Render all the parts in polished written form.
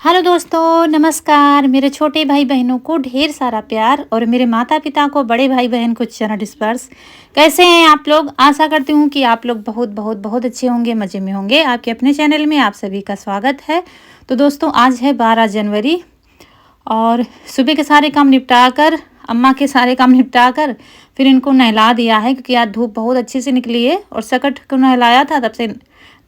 Hello दोस्तों, नमस्कार। मेरे छोटे भाई बहनों को ढेर सारा प्यार और मेरे माता पिता को, बड़े भाई बहन को चरण स्पर्श। कैसे हैं आप लोग? आशा करती हूँ कि आप लोग बहुत बहुत बहुत अच्छे होंगे, मज़े में होंगे। आपके अपने चैनल में आप सभी का स्वागत है। तो दोस्तों, आज है 12 जनवरी और सुबह के सारे काम निपटा कर, अम्मा के सारे काम निपटा कर फिर इनको नहला दिया है, क्योंकि आज धूप बहुत अच्छे से निकली है और सकट को नहलाया था, तब से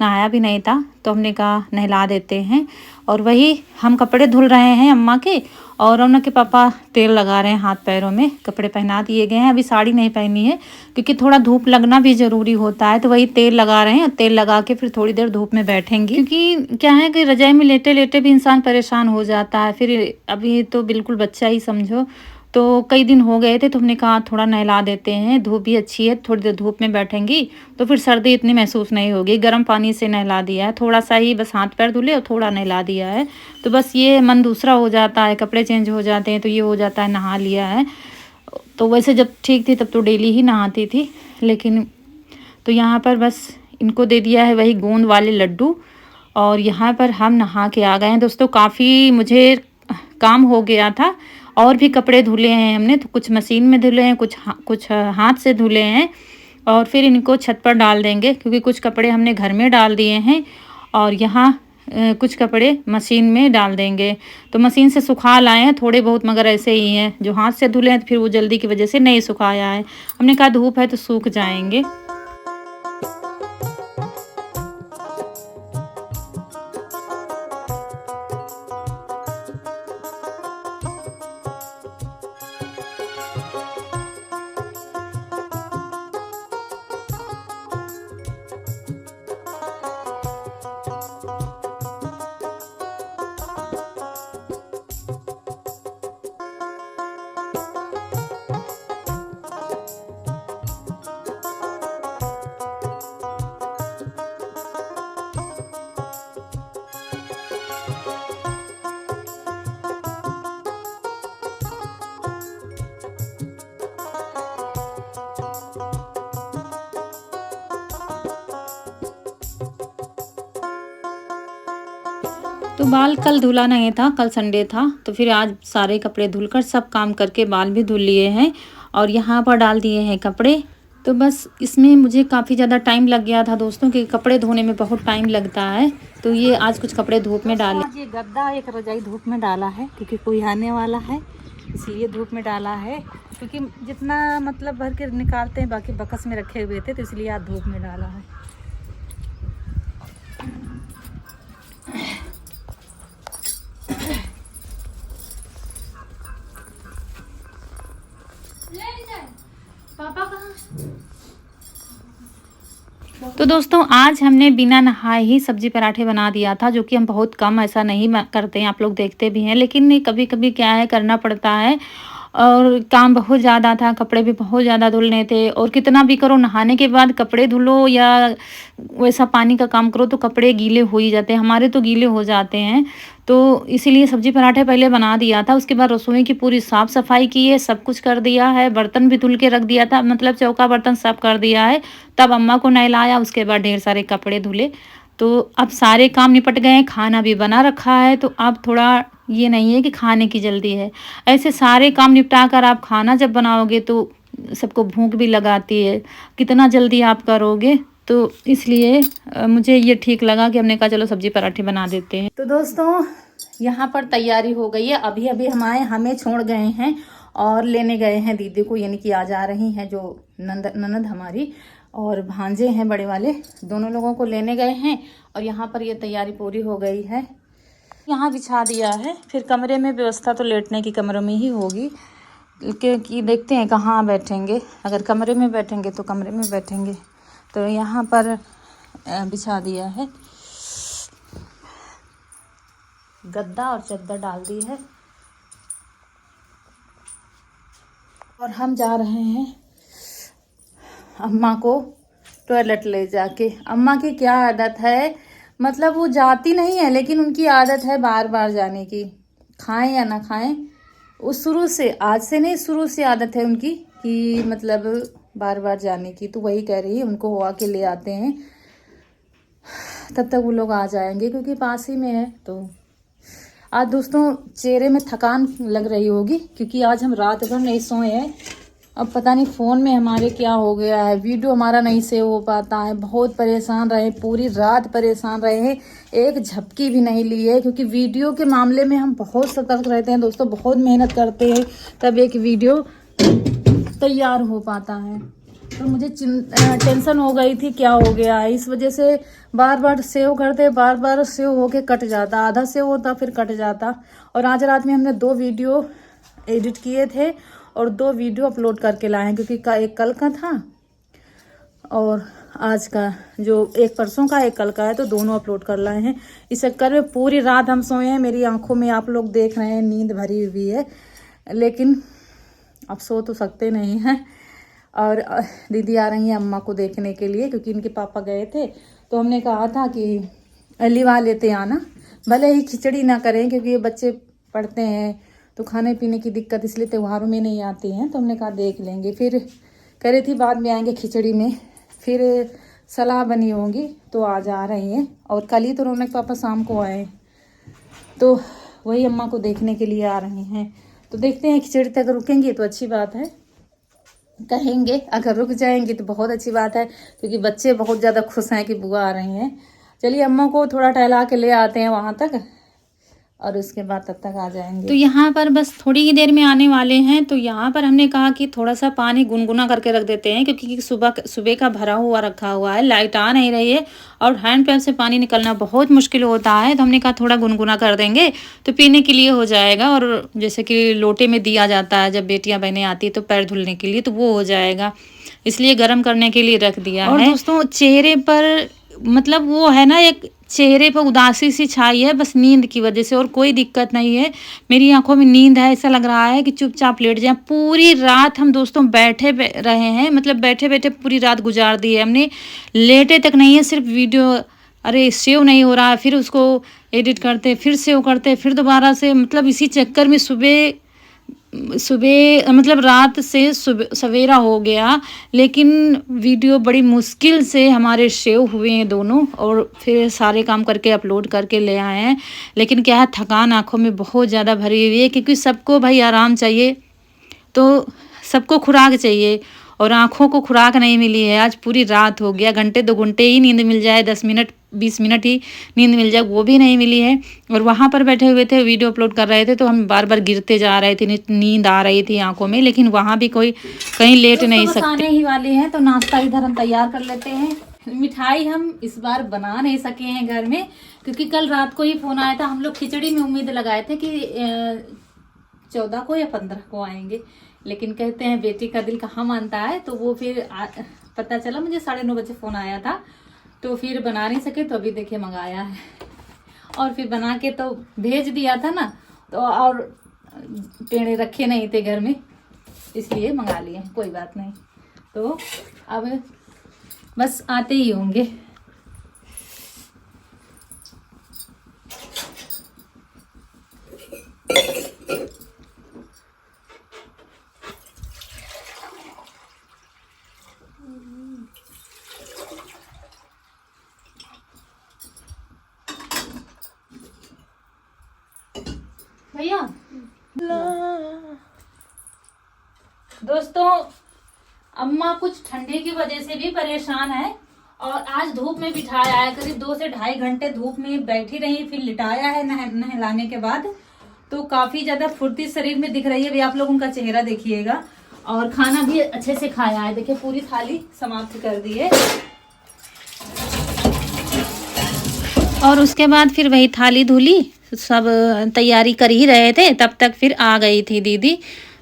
नहाया भी नहीं था, तो हमने कहा नहला देते हैं। और वही हम कपड़े धुल रहे हैं अम्मा के, और उनके पापा तेल लगा रहे हैं हाथ पैरों में। कपड़े पहना दिए गए हैं, अभी साड़ी नहीं पहनी है क्योंकि थोड़ा धूप लगना भी ज़रूरी होता है, तो वही तेल लगा रहे हैं। तेल लगा के फिर थोड़ी देर धूप में बैठेंगी, क्योंकि क्या है कि रजाई में लेटे लेटे भी इंसान परेशान हो जाता है। फिर अभी तो बिल्कुल बच्चा ही समझो, तो कई दिन हो गए थे, तो हमने कहा थोड़ा नहला देते हैं। धूप भी अच्छी है, थोड़ी देर धूप में बैठेंगी तो फिर सर्दी इतनी महसूस नहीं होगी। गर्म पानी से नहला दिया है, थोड़ा सा ही बस हाथ पैर धुले और थोड़ा नहला दिया है, तो बस ये मन दूसरा हो जाता है। कपड़े चेंज हो जाते हैं तो ये हो जाता है नहा लिया है। तो वैसे जब ठीक थी तब तो डेली ही नहाती थी, लेकिन तो यहाँ पर बस इनको दे दिया है वही गोंद वाले लड्डू, और यहाँ पर हम नहा के आ गए हैं। दोस्तों, काफ़ी मुझे काम हो गया था, और भी कपड़े धुले हैं हमने, तो कुछ मशीन में धुले हैं, कुछ हाथ से धुले हैं, और फिर इनको छत पर डाल देंगे, क्योंकि कुछ कपड़े हमने घर में डाल दिए हैं और यहाँ कुछ कपड़े मशीन में डाल देंगे। तो मशीन से सुखा लाए हैं थोड़े बहुत, मगर ऐसे ही हैं। जो हाथ से धुले हैं तो फिर वो जल्दी की वजह से नहीं सुखाया है। हमने कहा धूप है तो सूख जाएंगे। तो बाल कल धुला नहीं था, कल संडे था, तो फिर आज सारे कपड़े धुलकर सब काम करके बाल भी धुल लिए हैं और यहाँ पर डाल दिए हैं कपड़े। तो बस इसमें मुझे काफ़ी ज़्यादा टाइम लग गया था दोस्तों, कि कपड़े धोने में बहुत टाइम लगता है। तो ये आज कुछ कपड़े धूप में डाले। आज ये गद्दा एक रजाई धूप में डाला है, क्योंकि कोई आने वाला है, इसलिए धूप में डाला है। क्योंकि जितना मतलब भर के निकालते हैं, बाकी बकस में रखे हुए थे, तो इसलिए आज धूप में डाला है। पापा कहाँ? तो दोस्तों, आज हमने बिना नहाए ही सब्जी पराठे बना दिया था, जो कि हम बहुत कम ऐसा नहीं करते हैं, आप लोग देखते भी हैं, लेकिन कभी कभी क्या है, करना पड़ता है। और काम बहुत ज़्यादा था, कपड़े भी बहुत ज़्यादा धुलने थे, और कितना भी करो, नहाने के बाद कपड़े धुलो या वैसा पानी का काम करो तो कपड़े गीले हो ही जाते हैं। हमारे तो गीले हो जाते हैं, तो इसीलिए सब्जी पराठे पहले बना दिया था। उसके बाद रसोई की पूरी साफ़ सफाई की है, सब कुछ कर दिया है, बर्तन भी धुल के रख दिया था, मतलब चौका बर्तन सब कर दिया है। तब अम्मा को नहलाया, उसके बाद ढेर सारे कपड़े धुले। तो अब सारे काम निपट गए हैं, खाना भी बना रखा है, तो अब थोड़ा ये नहीं है कि खाने की जल्दी है। ऐसे सारे काम निपटा कर आप खाना जब बनाओगे तो सबको भूख भी लगाती है, कितना जल्दी आप करोगे। तो इसलिए मुझे ये ठीक लगा कि हमने कहा चलो सब्जी पराठे बना देते हैं। तो दोस्तों, यहाँ पर तैयारी हो गई है। अभी अभी हमें छोड़ गए हैं और लेने गए हैं दीदी को, यानी कि आज आ रही हैं जो ननद हमारी, और भांजे हैं बड़े वाले, दोनों लोगों को लेने गए हैं। और यहाँ पर ये तैयारी पूरी हो गई है, यहाँ बिछा दिया है। फिर कमरे में व्यवस्था तो लेटने की कमरे में ही होगी, क्योंकि देखते हैं कहाँ बैठेंगे। अगर कमरे में बैठेंगे तो कमरे में बैठेंगे। तो यहाँ पर बिछा दिया है, गद्दा और चद्दर डाल दी है, और हम जा रहे हैं अम्मा को टॉयलेट ले जाके। अम्मा की क्या आदत है, मतलब वो जाती नहीं है, लेकिन उनकी आदत है बार बार जाने की, खाएं या ना खाएं। वो शुरू से, आज से नहीं, शुरू से आदत है उनकी कि मतलब बार बार जाने की। तो वही कह रही है, उनको हुआ के ले आते हैं, तब तक वो लोग आ जाएंगे, क्योंकि पास ही में है। तो आज दोस्तों चेहरे में थकान लग रही होगी क्योंकि आज हम रात भर नहीं सोए हैं। अब पता नहीं फ़ोन में हमारे क्या हो गया है, वीडियो हमारा नहीं सेव हो पाता है। बहुत परेशान रहे, पूरी रात परेशान रहे हैं, एक झपकी भी नहीं ली है क्योंकि वीडियो के मामले में हम बहुत सतर्क रहते हैं दोस्तों, बहुत मेहनत करते हैं तब एक वीडियो तैयार हो पाता है। तो मुझे टेंशन हो गई थी क्या हो गया है, इस वजह से बार बार सेव करते, बार बार सेव होके कट जाता, आधा सेव होता फिर कट जाता। और आज रात में हमने 2 वीडियो एडिट किए थे और 2 वीडियो अपलोड करके लाए हैं क्योंकि एक कल का था और आज का, जो एक परसों का एक कल का है, तो दोनों अपलोड कर लाए हैं। इस चक्कर में पूरी रात हम सोए हैं। मेरी आंखों में आप लोग देख रहे हैं नींद भरी हुई है, लेकिन अब सो तो सकते नहीं हैं। और दीदी आ रही हैं अम्मा को देखने के लिए क्योंकि इनके पापा गए थे, तो हमने कहा था कि लिवा लेते आना, भले ही खिचड़ी ना करें क्योंकि ये बच्चे पढ़ते हैं तो खाने पीने की दिक्कत इसलिए त्योहारों में नहीं आती हैं। तो हमने कहा देख लेंगे, फिर कह रही थी बाद में आएंगे खिचड़ी में, फिर सलाह बनी होंगी तो आज आ रही हैं। और कल ही तो रौनक पापा शाम को आए, तो वही अम्मा को देखने के लिए आ रहे हैं। तो देखते हैं खिचड़ी तक रुकेंगी तो अच्छी बात है, कहेंगे अगर रुक जाएंगी तो बहुत अच्छी बात है क्योंकि बच्चे बहुत ज़्यादा खुश हैं कि बुआ आ रही हैं। चलिए अम्मा को थोड़ा टहला के ले आते हैं वहाँ तक और उसके बाद तब तक आ जाएंगे। तो यहाँ पर बस थोड़ी ही देर में आने वाले हैं। तो यहाँ पर हमने कहा कि थोड़ा सा पानी गुनगुना करके रख देते हैं क्योंकि सुबह का भरा हुआ रखा हुआ है, लाइट आ नहीं रही है और हैंड पंप से पानी निकलना बहुत मुश्किल होता है। तो हमने कहा थोड़ा गुनगुना कर देंगे तो पीने के लिए हो जाएगा। और जैसे कि लोटे में दिया जाता है जब बेटियाँ बहनें आती है तो पैर धुलने के लिए, तो वो हो जाएगा, इसलिए गर्म करने के लिए रख दिया है। और दोस्तों चेहरे पर मतलब वो है ना, एक चेहरे पर उदासी सी छाई है बस नींद की वजह से, और कोई दिक्कत नहीं है। मेरी आंखों में नींद है, ऐसा लग रहा है कि चुपचाप लेट जाए। पूरी रात हम दोस्तों बैठे रहे हैं, मतलब बैठे बैठे पूरी रात गुजार दी है हमने, लेटे तक नहीं है, सिर्फ वीडियो, अरे सेव नहीं हो रहा है, फिर उसको एडिट करते, फिर सेव करते, फिर दोबारा से, मतलब इसी चक्कर में सुबह मतलब रात से सवेरा हो गया। लेकिन वीडियो बड़ी मुश्किल से हमारे सेव हुए हैं दोनों, और फिर सारे काम करके अपलोड करके ले आए हैं। लेकिन क्या है, थकान आंखों में बहुत ज़्यादा भरी हुई है क्योंकि सबको भाई आराम चाहिए, तो सबको खुराक चाहिए और आँखों को खुराक नहीं मिली है। आज पूरी रात हो गया, घंटे 2 घंटे ही नींद मिल जाए, 10 मिनट 20 मिनट ही नींद मिल जाए, वो भी नहीं मिली है। और वहाँ पर बैठे हुए थे, वीडियो अपलोड कर रहे थे, तो हम बार बार गिरते जा रहे थे, नींद आ रही थी आंखों में, लेकिन वहाँ भी कोई कहीं लेट नहीं सकते। आने ही वाले हैं तो नाश्ता इधर हम तैयार कर लेते हैं। मिठाई हम इस बार बना नहीं सके हैं घर में क्योंकि कल रात को ही फोन आया था। हम लोग खिचड़ी में उम्मीद लगाए थे कि 14 को या 15 को आएंगे, लेकिन कहते हैं बेटी का दिल कहाँ मानता है, तो वो फिर पता चला, मुझे 9:30 बजे फ़ोन आया था, तो फिर बना नहीं सके, तो अभी देखिए मंगाया है। और फिर बना के तो भेज दिया था ना, तो और पेड़े रखे नहीं थे घर में, इसलिए मंगा लिए, कोई बात नहीं। तो अब बस आते ही होंगे। भैया दोस्तों, अम्मा कुछ ठंडे की वजह से भी परेशान है और आज धूप में बिठाया है, करीब 2 से ढाई घंटे धूप में बैठी रही, फिर लिटाया है नहलाने के बाद, तो काफी ज्यादा फुर्ती शरीर में दिख रही है। भी आप लोग उनका चेहरा देखिएगा। और खाना भी अच्छे से खाया है, देखिए पूरी थाली समाप्त कर दी है। और उसके बाद फिर वही थाली धुली, सब तैयारी कर ही रहे थे, तब तक फिर आ गई थी दीदी।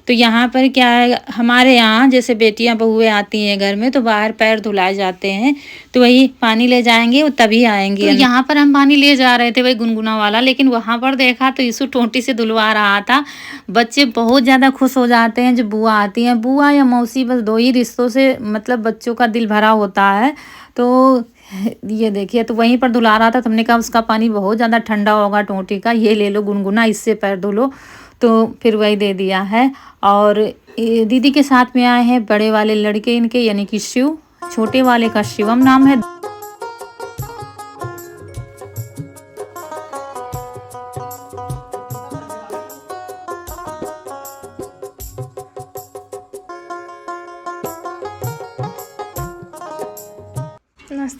तो यहाँ पर क्या है, हमारे यहाँ जैसे बेटियाँ बहुएँ आती हैं घर में तो बाहर पैर धुलाए जाते हैं, तो वही पानी ले जाएंगे वो तभी आएंगे। तो यहाँ पर हम पानी ले जा रहे थे वही गुनगुना वाला, लेकिन वहाँ पर देखा तो यीशु टोंटी से धुलवा रहा था। बच्चे बहुत ज़्यादा खुश हो जाते हैं जब बुआ आती हैं, बुआ या मौसी, बस 2 ही रिश्तों से मतलब बच्चों का दिल भरा होता है। तो ये देखिए, तो वहीं पर धुला रहा था, तो हमने कहा उसका पानी बहुत ज़्यादा ठंडा होगा टोंटी का, ये ले लो गुनगुना, इससे पैर धुलो, तो फिर वही दे दिया है। और दीदी के साथ में आए हैं बड़े वाले लड़के इनके, यानी कि शिव, छोटे वाले का शिवम नाम है।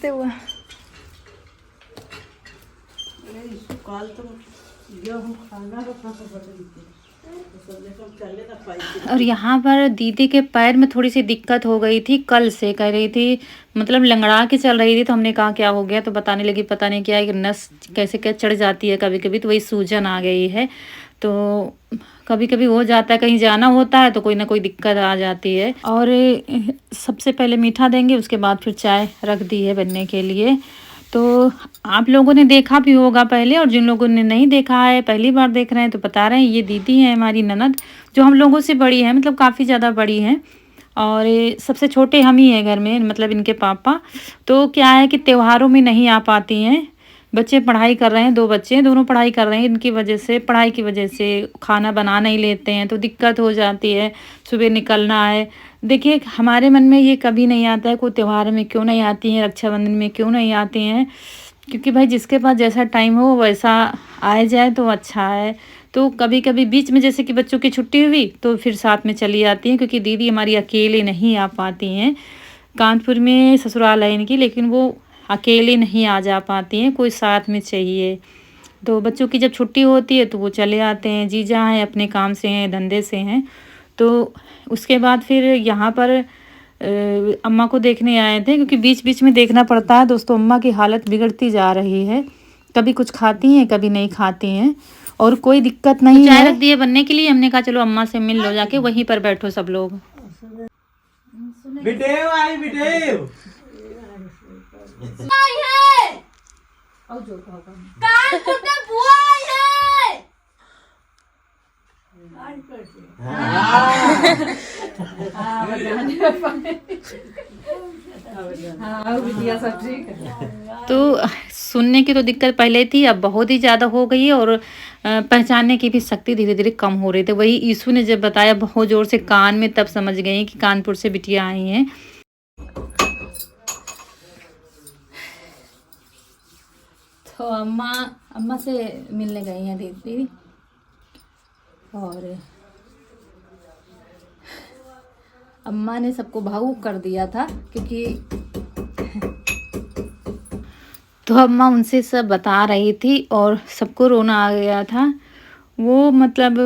गिरते हुए। और यहाँ पर दीदी के पैर में थोड़ी सी दिक्कत हो गई थी, कल से कह रही थी, मतलब लंगड़ा के चल रही थी। तो हमने कहा क्या हो गया, तो बताने लगी पता नहीं क्या है कि नस कैसे क्या चढ़ जाती है कभी कभी, तो वही सूजन आ गई है। तो कभी कभी हो जाता है, कहीं जाना होता है तो कोई ना कोई दिक्कत आ जाती है। और सबसे पहले मीठा देंगे, उसके बाद फिर चाय रख दी है बनने के लिए। तो आप लोगों ने देखा भी होगा पहले, और जिन लोगों ने नहीं देखा है, पहली बार देख रहे हैं, तो बता रहे हैं, ये दीदी है हमारी ननद, जो हम लोगों से बड़ी है, मतलब काफ़ी ज़्यादा बड़ी हैं। और ये सबसे छोटे हम ही हैं घर में, मतलब इनके पापा। तो क्या है कि त्योहारों में नहीं आ पाती हैं। बच्चे पढ़ाई कर रहे हैं, 2 बच्चे हैं, दोनों पढ़ाई कर रहे हैं। इनकी वजह से, पढ़ाई की वजह से खाना बना नहीं लेते हैं, तो दिक्कत हो जाती है। सुबह निकलना है। देखिए, हमारे मन में ये कभी नहीं आता है कोई त्योहार में क्यों नहीं आती हैं, रक्षाबंधन में क्यों नहीं आती हैं, क्योंकि भाई जिसके पास जैसा टाइम हो वैसा आ जाए तो अच्छा है। तो कभी कभी बीच में जैसे कि बच्चों की छुट्टी हुई तो फिर साथ में चली आती हैं, क्योंकि दीदी हमारी अकेले नहीं आ पाती हैं। कानपुर में ससुराल है इनकी, लेकिन वो अकेले नहीं आ जा पाती हैं, कोई साथ में चाहिए। तो बच्चों की जब छुट्टी होती है तो वो चले आते हैं, जीजा हैं, अपने काम से हैं, धंधे से हैं। तो उसके बाद फिर यहाँ पर अम्मा को देखने आए थे, क्योंकि बीच बीच में देखना पड़ता है दोस्तों। अम्मा की हालत बिगड़ती जा रही है, कभी कुछ खाती हैं कभी नहीं खाती हैं, और कोई दिक्कत नहीं है। चाय रख दिए बनने के लिए, हमने कहा चलो अम्मा से मिल लो जाके, वहीं पर बैठो सब लोग। बिटेव आई बिटेव आई है कानपुर में बुआ आई है। तो सुनने की तो दिक्कत पहले थी, अब बहुत ही ज़्यादा हो गई है, और पहचानने की भी शक्ति धीरे धीरे कम हो रही थी। वही ईशु ने जब बताया बहुत ज़ोर से कान में, तब समझ गई कि कानपुर से बिटिया आई हैं। तो अम्मा से मिलने गई हैं दीदी, और अम्मा ने सबको भावुक कर दिया था, क्योंकि तो अम्मा उनसे सब बता रही थी और सबको रोना आ गया था। वो मतलब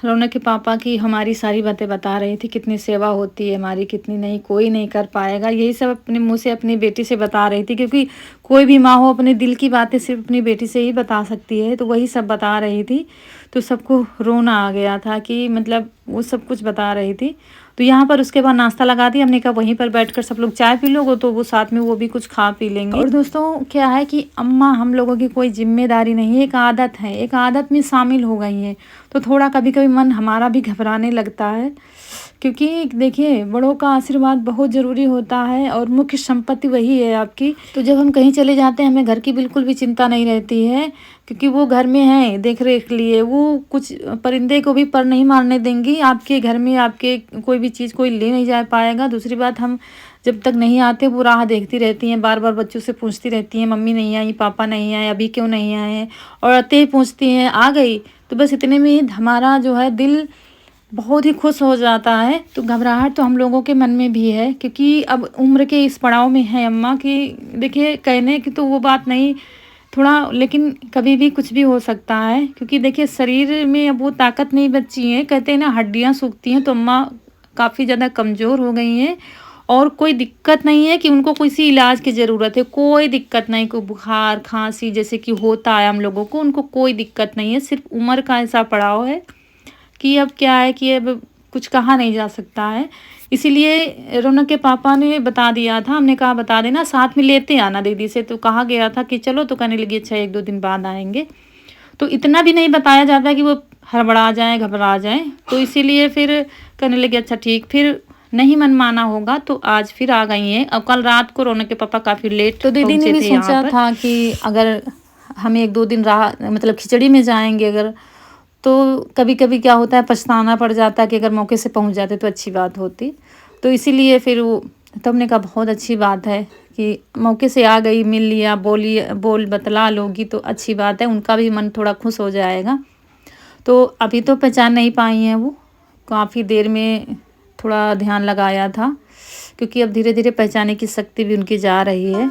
रौनक के पापा की हमारी सारी बातें बता रही थी, कितनी सेवा होती है हमारी, कितनी नहीं, कोई नहीं कर पाएगा। यही सब अपने मुंह से अपनी बेटी से बता रही थी, क्योंकि कोई भी माँ हो अपने दिल की बातें सिर्फ अपनी बेटी से ही बता सकती है। तो वही सब बता रही थी, तो सबको रोना आ गया था कि मतलब वो सब कुछ बता रही थी। तो यहाँ पर उसके बाद नाश्ता लगा दिया, हमने कहा वहीं पर बैठकर सब लोग चाय पी लोगे, तो वो साथ में वो भी कुछ खा पी लेंगे। और दोस्तों क्या है कि अम्मा हम लोगों की कोई जिम्मेदारी नहीं है, एक आदत है, एक आदत में शामिल हो गई है। तो थोड़ा कभी कभी मन हमारा भी घबराने लगता है, क्योंकि देखिए बड़ों का आशीर्वाद बहुत ज़रूरी होता है, और मुख्य संपत्ति वही है आपकी। तो जब हम कहीं चले जाते हैं, हमें घर की बिल्कुल भी चिंता नहीं रहती है, क्योंकि वो घर में है देख रेख लिए। वो कुछ परिंदे को भी पर नहीं मारने देंगी आपके घर में, आपके कोई भी चीज़ कोई ले नहीं जा पाएगा। दूसरी बात, हम जब तक नहीं आते वो राह देखती रहती हैं, बार बार बच्चों से पूछती रहती हैं, मम्मी नहीं आई, पापा नहीं आए, अभी क्यों नहीं आए हैं, और आते ही पूछती हैं आ गई। तो बस इतने में ही हमारा जो है दिल बहुत ही खुश हो जाता है। तो घबराहट तो हम लोगों के मन में भी है, क्योंकि अब उम्र के इस पड़ाव में है अम्मा की। देखिए कहने की तो वो बात नहीं थोड़ा, लेकिन कभी भी कुछ भी हो सकता है, क्योंकि देखिए शरीर में अब वो ताकत नहीं बची है। कहते हैं ना हड्डियां सूखती हैं, तो अम्मा काफ़ी ज़्यादा कमज़ोर हो गई हैं। और कोई दिक्कत नहीं है कि उनको किसी इलाज की ज़रूरत है, कोई दिक्कत नहीं। कोई बुखार खांसी जैसे कि होता है हम लोगों को, उनको कोई दिक्कत नहीं है। सिर्फ उम्र का ऐसा पड़ाव है कि अब क्या है कि अब कुछ कहा नहीं जा सकता है। इसीलिए रौनक के पापा ने बता दिया था, हमने कहा बता देना, साथ में लेते आना दीदी से। तो कहा गया था कि चलो, तो कहने लगी अच्छा 1-2 दिन बाद आएंगे। तो इतना भी नहीं बताया जाता कि वो हड़बड़ा जाएँ, घबरा जाएँ। तो इसीलिए फिर कहने लगे अच्छा ठीक, फिर नहीं मन माना होगा तो आज फिर आ गई हैं। और कल रात को रौनक के पापा काफ़ी लेट, तो दीदी ने भी सोचा था कि अगर हम 1-2 दिन राह मतलब खिचड़ी में जाएंगे अगर, तो कभी कभी क्या होता है पछताना पड़ जाता है कि अगर मौके से पहुंच जाते तो अच्छी बात होती। तो इसीलिए फिर वो, तब ने कहा बहुत अच्छी बात है कि मौके से आ गई, मिल लिया, बोल बतला लोगी तो अच्छी बात है, उनका भी मन थोड़ा खुश हो जाएगा। तो अभी तो पहचान नहीं पाई हैं वो, काफ़ी देर में थोड़ा ध्यान लगाया था, क्योंकि अब धीरे धीरे पहचाने की शक्ति भी उनकी जा रही है।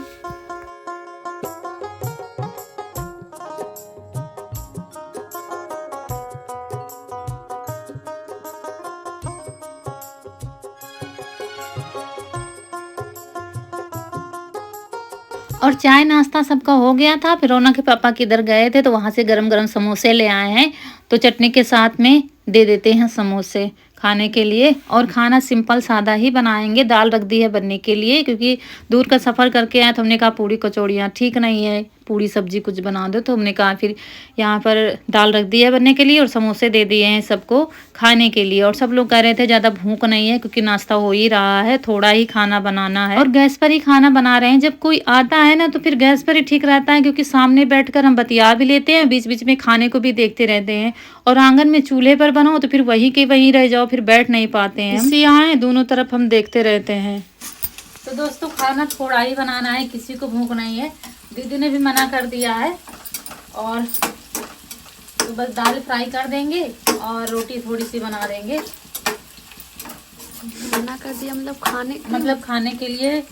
और चाय नाश्ता सबका हो गया था। फिर रोना के पापा किधर गए थे तो वहाँ से गरम गरम समोसे ले आए हैं, तो चटनी के साथ में दे देते हैं समोसे खाने के लिए। और खाना सिंपल सादा ही बनाएंगे, दाल रख दी है बनने के लिए क्योंकि दूर का सफ़र करके आए तो हमने कहा पूड़ी कचौड़ियाँ ठीक नहीं है, पूड़ी सब्जी कुछ बना दो, तो हमने कहा फिर यहाँ पर दाल रख दी है बनने के लिए और समोसे दे दिए हैं सबको खाने के लिए। और सब लोग कह रहे थे ज़्यादा भूख नहीं है क्योंकि नाश्ता हो ही रहा है, थोड़ा ही खाना बनाना है और गैस पर ही खाना बना रहे हैं। जब कोई आता है ना तो फिर गैस पर ही ठीक रहता है क्योंकि सामने बैठकर हम बतिया भी लेते हैं, बीच बीच में खाने को भी देखते रहते हैं। और आंगन में चूल्हे पर बनाओ तो फिर वहीं के वहीं रह जाओ, फिर बैठ नहीं पाते हैं। इससे यहाँ दोनों तरफ हम देखते रहते हैं। तो दोस्तों खाना थोड़ा ही बनाना है, किसी को भूख नहीं है, दीदी ने भी मना कर दिया है। और तो बस दाल फ्राई कर देंगे और रोटी थोड़ी सी बना देंगे। मना कर दिया मतलब खाने के लिए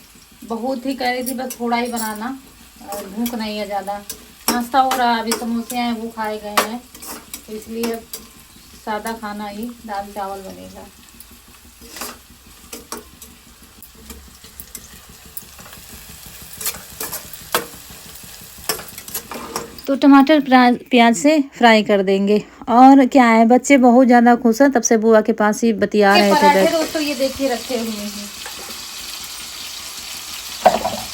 बहुत ही कह रही थी, बस थोड़ा ही बनाना और भूख नहीं है ज़्यादा। नाश्ता हो रहा है, अभी समोसे हैं वो खाए गए हैं, तो इसलिए अब सादा खाना ही दाल चावल बनेगा। तो टमाटर प्याज से फ्राई कर देंगे। और क्या है, बच्चे बहुत ज़्यादा खुश हैं, तब से बुआ के पास ही बतिया रहे थे। दोस्तों ये देखिए रखे हुए हैं,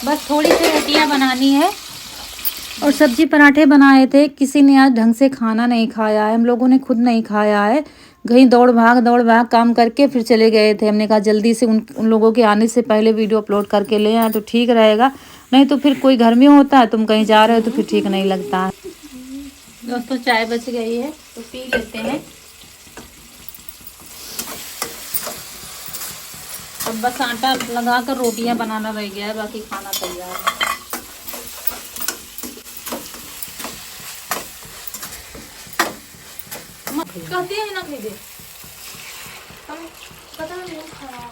बस थोड़ी सी रोटियां बनानी है। और सब्जी पराठे बनाए थे, किसी ने आज ढंग से खाना नहीं खाया है, हम लोगों ने खुद नहीं खाया है। कहीं दौड़ भाग काम करके फिर चले गए थे। हमने कहा जल्दी से उन लोगों के आने से पहले वीडियो अपलोड करके ले आए तो ठीक रहेगा, नहीं तो फिर कोई घर में होता है, तुम कहीं जा रहे हो तो फिर ठीक नहीं लगता है। दोस्तों चाय बच गई है तो पी लेते हैं। अब बस आटा लगा कर रोटियां बनाना रह गया है, बाकी खाना तैयार है। कहती है ना खरीदे, पता नहीं खराब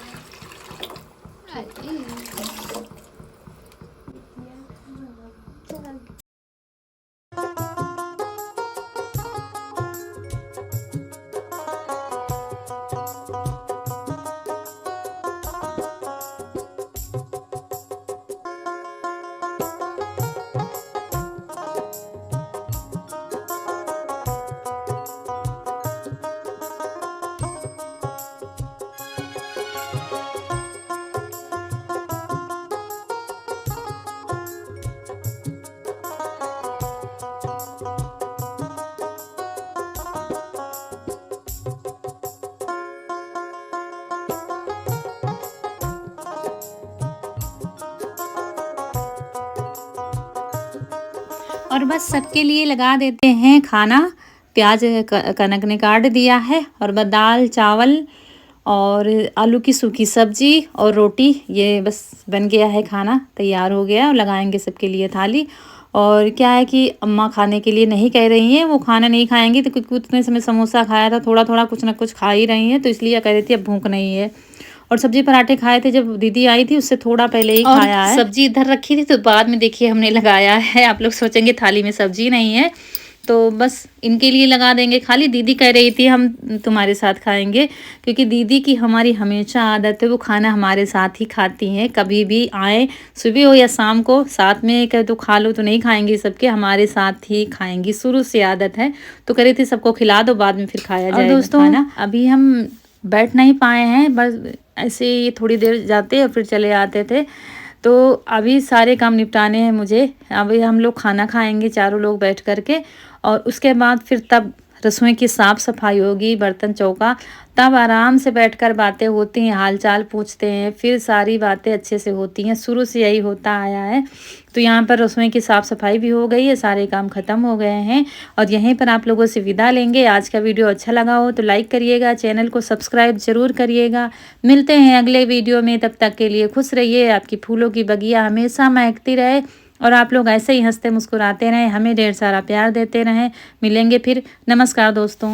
और बस सबके लिए लगा देते हैं खाना। प्याज कनक ने काट दिया है और बस दाल चावल और आलू की सूखी सब्जी और रोटी, ये बस बन गया है, खाना तैयार हो गया। और लगाएंगे सबके लिए थाली। और क्या है कि अम्मा खाने के लिए नहीं कह रही हैं, वो खाना नहीं खाएंगी तो क्योंकि उतने समय समोसा खाया था, थोड़ा थोड़ा कुछ ना कुछ खा ही रही हैं, तो इसलिए कह रही थी अब भूख नहीं है। और सब्जी पराठे खाए थे जब दीदी आई थी, उससे थोड़ा पहले ही खाया है। सब्जी इधर रखी थी तो बाद में देखिए हमने लगाया है। आप लोग सोचेंगे थाली में सब्जी नहीं है, तो बस इनके लिए लगा देंगे खाली। दीदी कह रही थी हम तुम्हारे साथ खाएंगे, क्योंकि दीदी की हमारी हमेशा आदत है, वो खाना हमारे साथ ही खाती हैं। कभी भी आए, सुबह हो या शाम को, साथ में कह तो खा लो तो नहीं खाएंगी, सबके हमारे साथ ही खाएंगी, शुरू से आदत है। तो कह रही थी सबको खिला दो, बाद में फिर खाया जाएगा। दोस्तों खाना अभी हम बैठ नहीं पाए हैं, बस ऐसे ही थोड़ी देर जाते और फिर चले आते थे। तो अभी सारे काम निपटाने हैं मुझे। अभी हम लोग खाना खाएंगे चारों लोग बैठ करके, और उसके बाद फिर तब रसोई की साफ़ सफाई होगी, बर्तन चौका, तब आराम से बैठकर बातें होती हैं, हालचाल पूछते हैं, फिर सारी बातें अच्छे से होती हैं। शुरू से यही होता आया है। तो यहाँ पर रसोई की साफ़ सफाई भी हो गई है, सारे काम ख़त्म हो गए हैं और यहीं पर आप लोगों से विदा लेंगे। आज का वीडियो अच्छा लगा हो तो लाइक करिएगा, चैनल को सब्सक्राइब ज़रूर करिएगा। मिलते हैं अगले वीडियो में, तब तक के लिए खुश रहिए, आपकी फूलों की बगिया हमेशा महकती रहे और आप लोग ऐसे ही हंसते मुस्कुराते रहें, हमें ढेर सारा प्यार देते रहें। मिलेंगे फिर। नमस्कार दोस्तों।